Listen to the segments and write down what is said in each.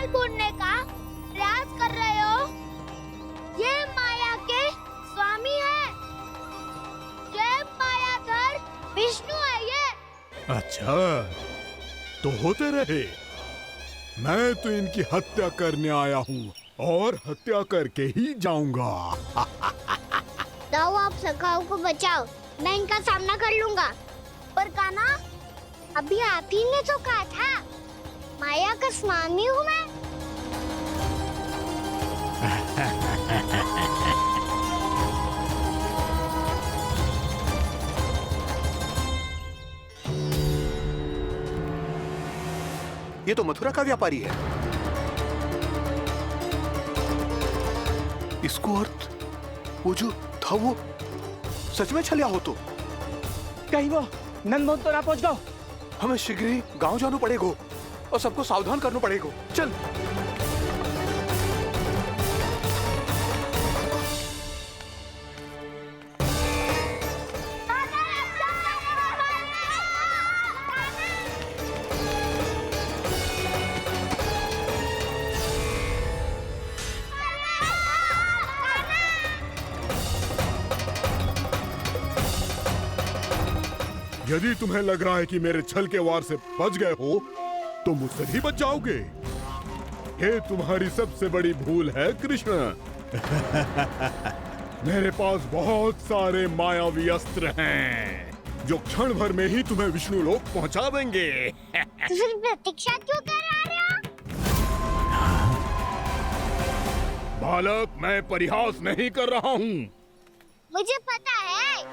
जल ढूंढने का प्रयास कर रहे हो? ये माया के स्वामी है, ये मायाधर विष्णु है ये। अच्छा, तो होते रहे। मैं तो इनकी हत्या करने आया हूँ और हत्या करके ही जाऊंगा। जाओ आप सखाओं को बचाओ, मैं इनका सामना कर लूंगा। पर कान्हा, अभी आप ही ने तो कहा था माया का स्वामी हूँ मैं। ये तो मथुरा का व्यापारी है। इसको अर्थ वो जो था वो सच में छलिया हो तो कहीं वो नंदमोहन तो ना पहुंच गो। हमें शीघ्र ही गांव जाना पड़ेगा और सबको सावधान करना पड़ेगा। चल। यदि तुम्हें लग रहा है कि मेरे छल के वार से बच गए हो, तो मुझसे भी बच जाओगे। ये तुम्हारी सबसे बड़ी भूल है कृष्ण। मेरे पास बहुत सारे मायावी अस्त्र हैं, जो क्षण भर में ही तुम्हें विष्णु लोक पहुंचा देंगे। तो फिर प्रतीक्षा क्यों कर रहे हो? बालक, मैं परिहास नहीं कर रहा हूँ। मुझे पता है,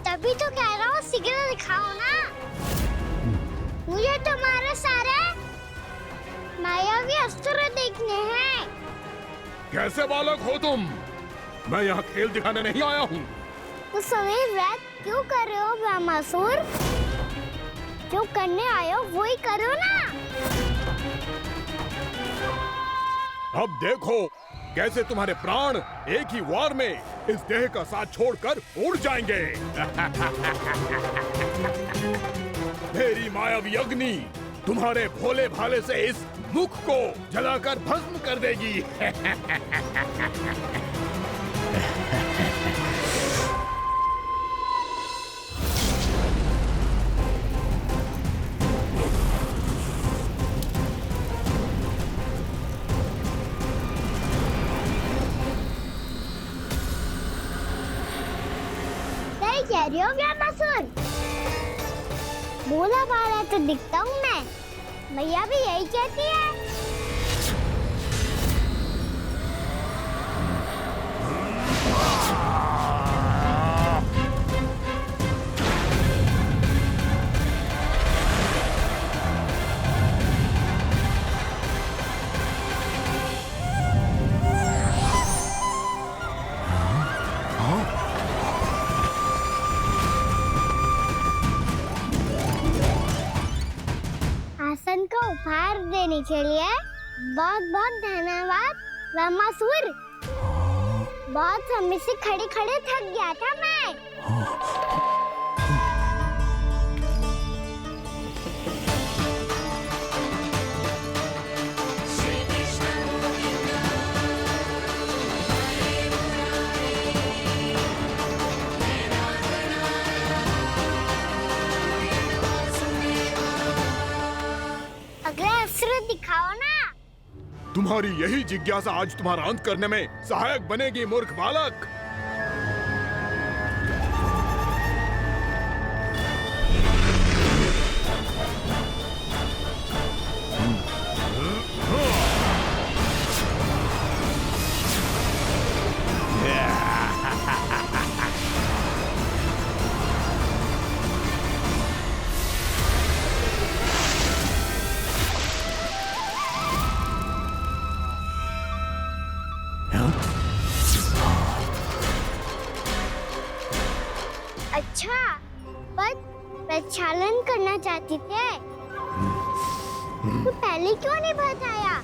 तभी तो कह रहा हूँ शीघ्र दिखाओ ना। मुझे तुम्हारे सारे मायावी अस्त्र देखने हैं। कैसे बालक हो तुम? मैं यहाँ खेल दिखाने नहीं आया हूँ। तो समय व्रत क्यों कर रहे हो ब्रह्मासुर? जो करने आए हो वो ही करो ना। अब देखो कैसे तुम्हारे प्राण एक ही वार में इस देह का साथ छोड़कर उड़ जाएंगे। मेरी मायावी अग्नि तुम्हारे भोले भाले से इस मुख को जलाकर भस्म कर देगी। कह रही हो ब्रह्मासुर? भोला भाला तो दिखता हूँ मैं, मैया भी यही कहती है। आसन को उपहार देने के लिए बहुत बहुत धन्यवाद ब्रह्मासुर। बहुत समय से खड़े खड़े थक गया था मैं। अगला अस्त्र दिखाओ ना। तुम्हारी यही जिज्ञासा आज तुम्हारा अंत करने में सहायक बनेगी मूर्ख बालक। अच्छा, पर प्रक्षालन करना चाहती थे तो पहले क्यों नहीं बताया?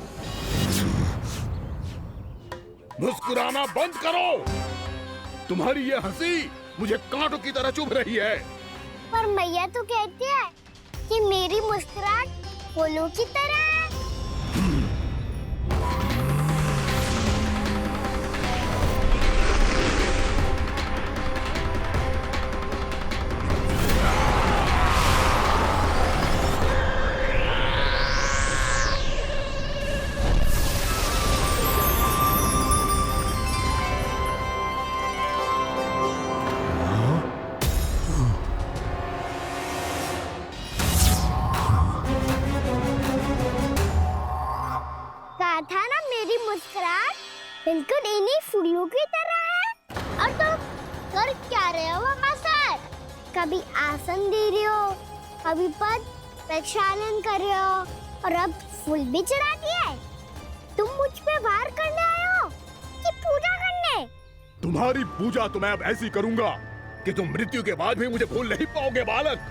मुस्कुराना बंद करो। तुम्हारी ये हंसी मुझे कांटों की तरह चुभ रही है। पर मैया तो कहती है कि मेरी मुस्कुराहट फूलों की तरह है। बिल्कुल इन्हीं फूलों की तरह है। और तुम कर क्या रहे हो मास्टर? कभी आसन दे रहे हो, कभी पद प्रक्षालन कर रहे हो और अब फूल भी चढ़ा दिया है। तुम मुझ पे वार करने आए हो कि पूजा करने? तुम्हारी पूजा तो मैं अब ऐसी करूंगा कि तुम मृत्यु के बाद भी मुझे भूल नहीं पाओगे बालक।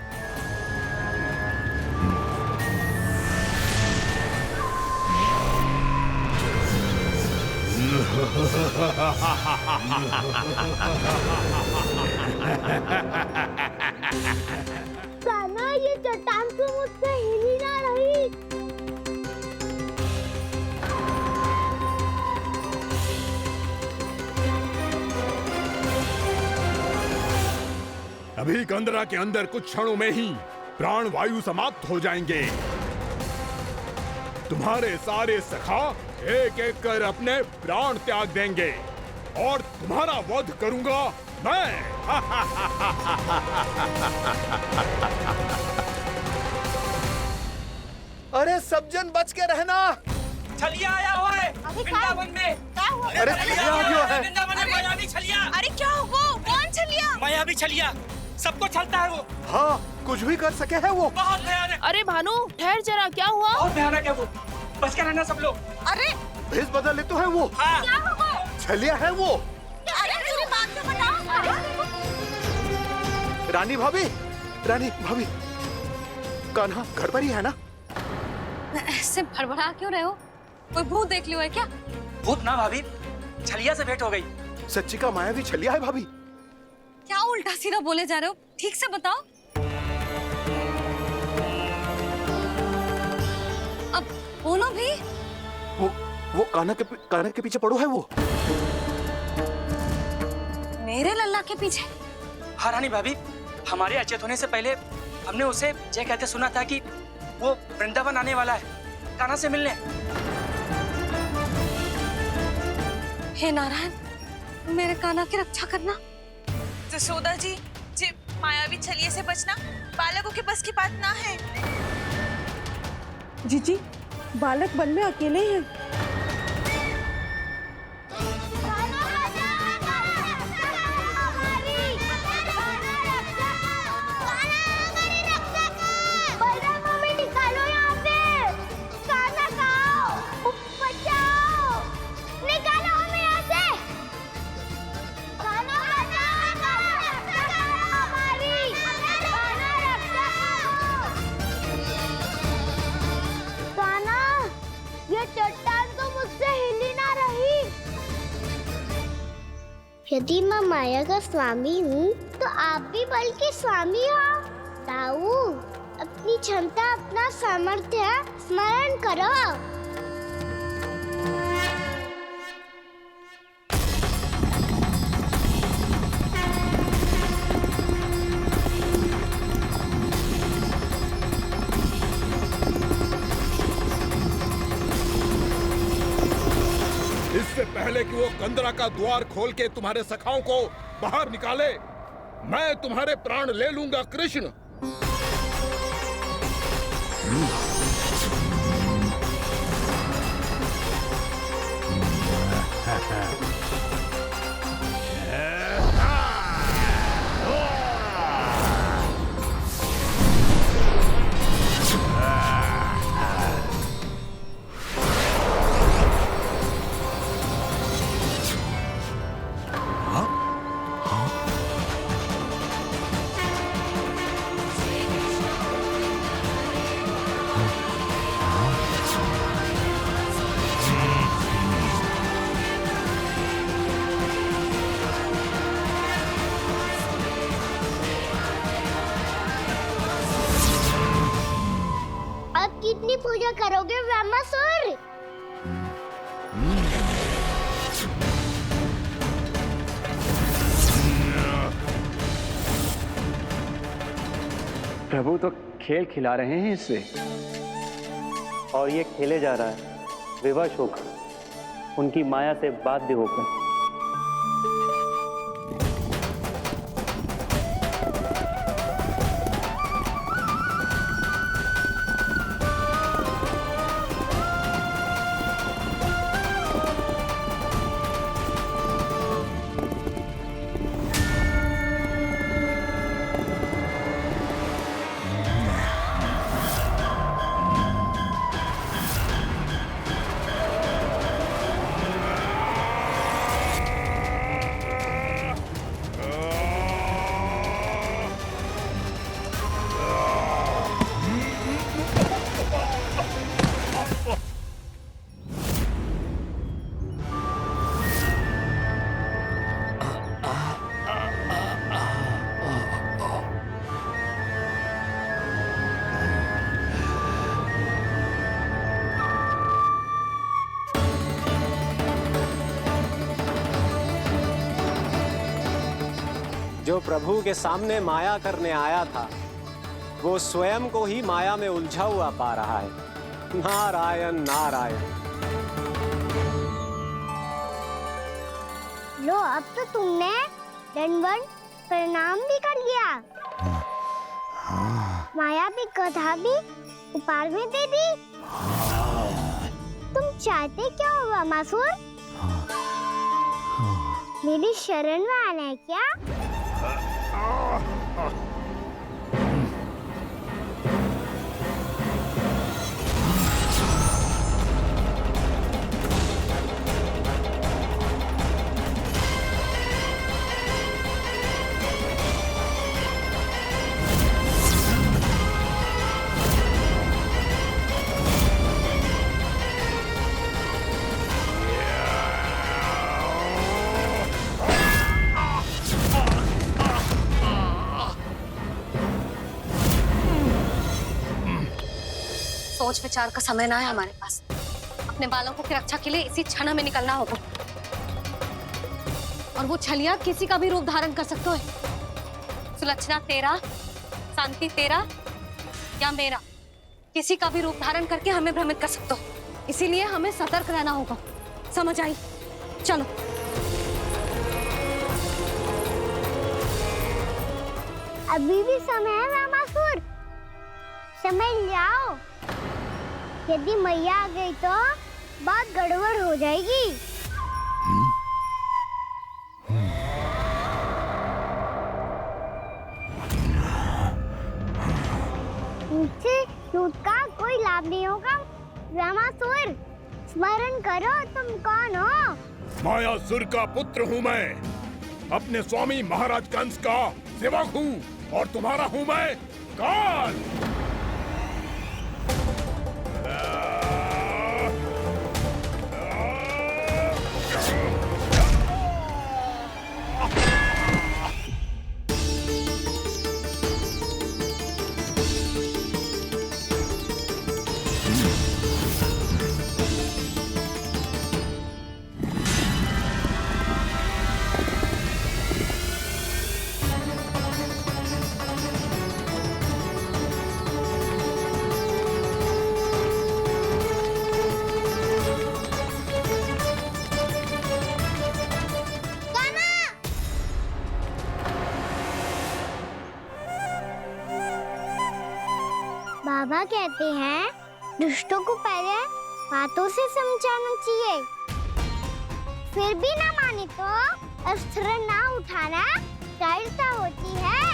कान्हा, ये चट्टान तो मुझसे हिल ही ना रही। अभी कंदरा के अंदर कुछ क्षणों में ही प्राण वायु समाप्त हो जाएंगे। तुम्हारे सारे सखा एक एक कर अपने प्राण त्याग देंगे और तुम्हारा वध करूंगा मैं। अरे सब जन बच के रहना। छलिया आया हुआ है वृंदावन में। अरे छलिया आ गया है। वृंदावन में मायावी छलिया। अरे क्या हुआ? कौन छलिया? मायावी छलिया सबको छलता है वो। हाँ, कुछ भी कर सके है वो। बहुत भयानक। अरे भानु, ठहर जरा, क्या हुआ? बहुत भयानक है वो। बच के रहना सब लोग। अरे भेष बदल ले तो है वो। हाँ। क्या हुआ? छलिया है वो। अरे मेरी बात तो बताओ। रानी भाभी, रानी भाभी, कान्हा घर पर ही है ना? ऐसे भड़बड़ा क्यों रहे हो? कोई भूत देख लियो है क्या? भूत ना भाभी, छलिया से भेंट हो गई। सच्ची का मायावी छलिया है भाभी। क्या उल्टा सीधा बोले जा रहे हो? ठीक से बताओ। अब बोलो भी। वो कान्हा के पीछे पड़ो है वो। मेरे लल्ला के पीछे? हाँ रानी भाभी, हमारे अचेत होने से पहले हमने उसे ये कहते सुना था कि वो वृंदावन आने वाला है कान्हा से मिलने। हे नारायण, मेरे कान्हा की रक्षा करना। जसोदा जी, मायावी छलिए से बचना बालकों के बस की बात ना है। जीजी, बालक वन में अकेले हैं। यदि मैं माया का स्वामी हूँ तो आप भी बल के स्वामी हो। ताऊ, अपनी क्षमता, अपना सामर्थ्य स्मरण करो। इससे पहले कि वो कंदरा का द्वार खोल के तुम्हारे सखाओं को बाहर निकाले, मैं तुम्हारे प्राण ले लूंगा कृष्ण। अब कितनी पूजा करोगे ब्रह्मासुर? प्रभु तो खेल खिला रहे हैं इससे, और ये खेले जा रहा है विवश होकर, उनकी माया से बाध्य होकर। जो प्रभु के सामने माया करने आया था वो स्वयं को ही माया में उलझा हुआ पा रहा है। नारायण नारायण। लो, अब तो तुमने दंडवत प्रणाम भी कर लिया, माया भी कथा भी उपहार में दे दी। तुम चाहते क्या हो वामासुर? मेरी शरण में आना है क्या? सोच विचार का समय ना है हमारे पास। अपने बालकों की रक्षा के लिए इसी क्षण हमें निकलना होगा। और वो छलिया किसी का भी रूप धारण कर सकते है। सुलक्षणा तेरा, शांति तेरा या मेरा, किसी का भी रूप धारण करके हमें भ्रमित कर सकते हो। इसीलिए हमें सतर्क रहना होगा। समझ आई? चलो। अभी भी समय है वामासुर, समझ जाओ। यदि मैया आ गई तो बात गड़बड़ हो जाएगी। मुझसे झूठ का कोई लाभ नहीं होगा। वामासुर, स्मरण करो तुम कौन हो। मायासुर का पुत्र हूँ मैं, अपने स्वामी महाराज कंस का सेवक हूँ, और तुम्हारा हूँ मैं काल। बाबा कहते हैं दुष्टों को पहले बातों से समझाना चाहिए, फिर भी ना माने तो अस्त्र ना उठाना कायरता होती है।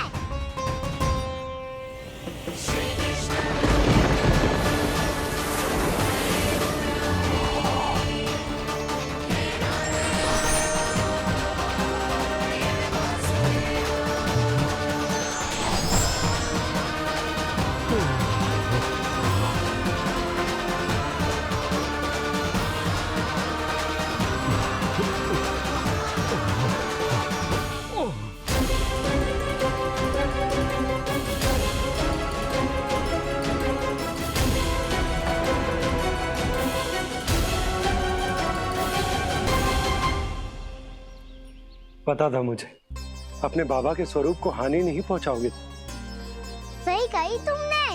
पता था मुझे, अपने बाबा के स्वरूप को हानि नहीं पहुंचाओगे। सही कही तुमने।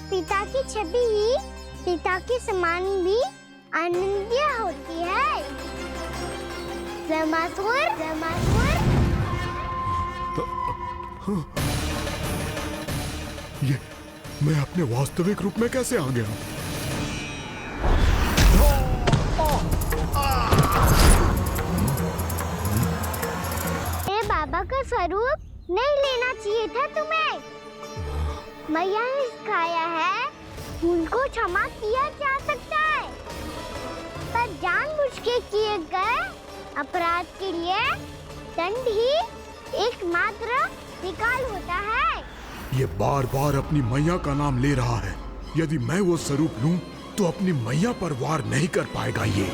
पिता की छवि ही पिता के समान भी आनंदीय होती है। वामासुर, वामासुर। ये मैं अपने वास्तविक रूप में कैसे आ गया? बाबा का स्वरूप नहीं लेना चाहिए था तुम्हें। मैया ने सिखाया है भूल को क्षमा किया जा सकता है, पर जानबूझ के किए गए अपराध के लिए दंड ही एकमात्र विकल्प होता है। ये बार बार अपनी मैया का नाम ले रहा है। यदि मैं वो स्वरूप लूं तो अपनी मैया पर वार नहीं कर पाएगा ये।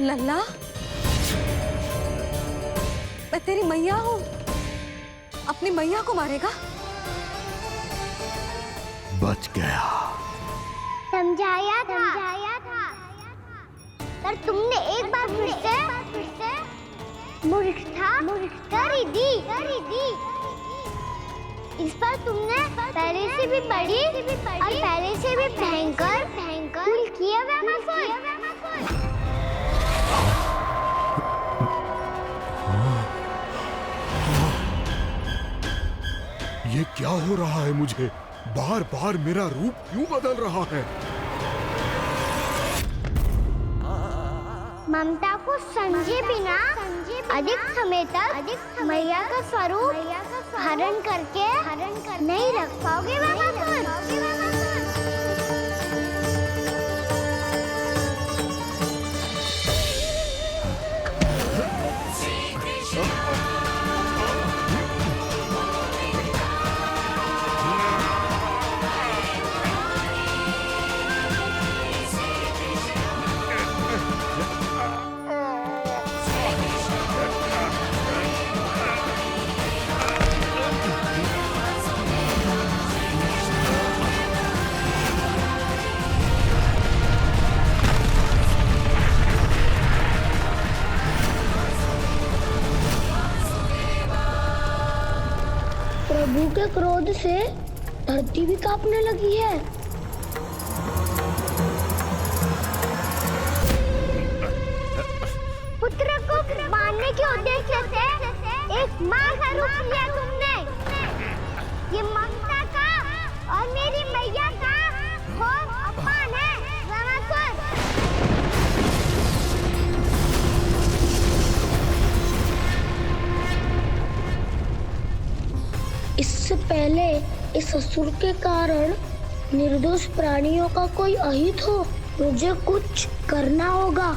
लल्ला, मैं तेरी मैया हूँ, अपनी मैया को मारेगा? बच गया। समझाया था पर तुमने एक बार फिर से मूर्खता कर ही दी। इस पर तुमने पहले से भी बड़ी और पहले से भी भयंकर भूल किया व्यामासुर। ये क्या हो रहा है मुझे? बार बार मेरा रूप क्यों बदल रहा है? ममता को समझे बिना अधिक समय तक मैया का स्वरूप हरण करके नहीं रख पाओगे व्यामासुर। प्रभु के क्रोध से धरती भी कांपने लगी है। पुत्र को मारने के उद्देश्य से एक मां का रूप लिया तुमने। ये ममता का और मेरी मैया का घोर अपमान है व्यामासुर। इससे पहले इस असुर के कारण निर्दोष प्राणियों का कोई अहित हो, मुझे कुछ करना होगा।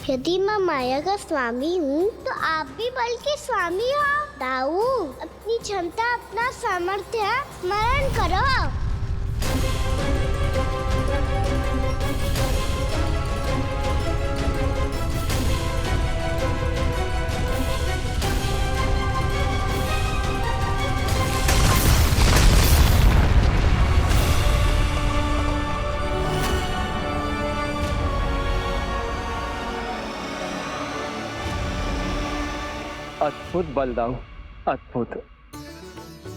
यदि मैं माया का स्वामी हूँ तो आप भी बल के स्वामी हो। दाऊ, अपनी क्षमता अपना सामर्थ्य स्मरण करो। अद्भुत बलदाऊ, अद्भुत।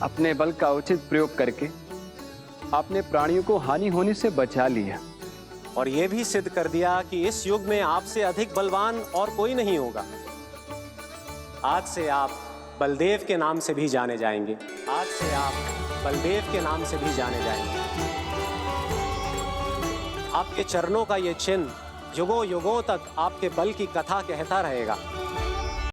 अपने बल का उचित प्रयोग करके आपने प्राणियों को हानि होने से बचा लिया और ये भी सिद्ध कर दिया कि इस युग में आपसे अधिक बलवान और कोई नहीं होगा। आज से आप बलदेव के नाम से भी जाने जाएंगे। आज से आप बलदेव के नाम से भी जाने जाएंगे। आपके चरणों का ये चिन्ह युगों युगों तक आपके बल की कथा कहता रहेगा।